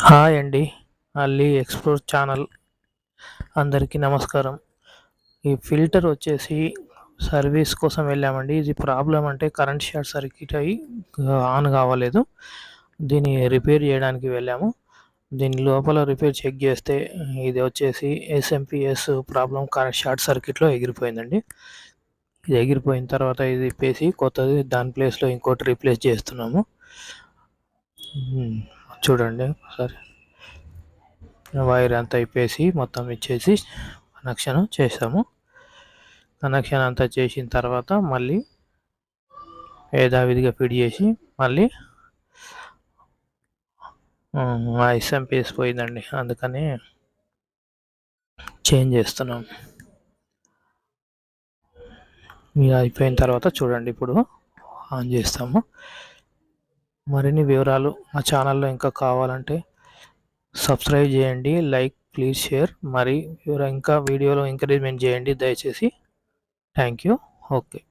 Hi అండి. అల్లీ explore channel అందరికీ నమస్కారం. ఈ ఫిల్టర్ వచ్చేసి సర్వీస్ కోసం వెళ్ళామండి. ఇది ప్రాబ్లమ్ అంటే కరెంట్ షార్ట్ సర్క్యూట్ అయ్యి ఆన్ కావలేదు. దీన్ని రిపేర్ చేయడానికి వెళ్ళాము. దీని లోపల రిపేర్ చెక్ చేస్తే ఇది వచ్చేసి ఎస్ఎంపీఎస్ ప్రాబ్లమ్ కరెంట్ షార్ట్ సర్క్యూట్‌లో ఎగిరిపోయిందండి. ఇది ఎగిరిపోయిన తర్వాత ఇది ఇప్పేసి కొత్తది దాని ప్లేస్‌లో ఇంకోటి రీప్లేస్ చేస్తున్నాము. చూడండి ఒకసారి. వైర్ అంతా ఇప్పేసి మొత్తం ఇచ్చేసి కనెక్షన్ చేసాము. కనెక్షన్ అంతా చేసిన తర్వాత మళ్ళీ యథావిధిగా ఫిట్ చేసి మళ్ళీ ఎస్ఎంపిఎస్ పోయిందండి, అందుకని చేంజ్ చేస్తున్నాం. మీరు అయిపోయిన తర్వాత చూడండి, ఇప్పుడు ఆన్ చేస్తాము. మరిన్ని వివరాలు మా ఛానల్లో ఇంకా కావాలంటే సబ్స్క్రైబ్ చేయండి, లైక్ ప్లీజ్ షేర్, మరి ఇంకా వీడియోలో ఎంకరేజ్మెంట్ చేయండి దయచేసి. Thank you. ఓకే.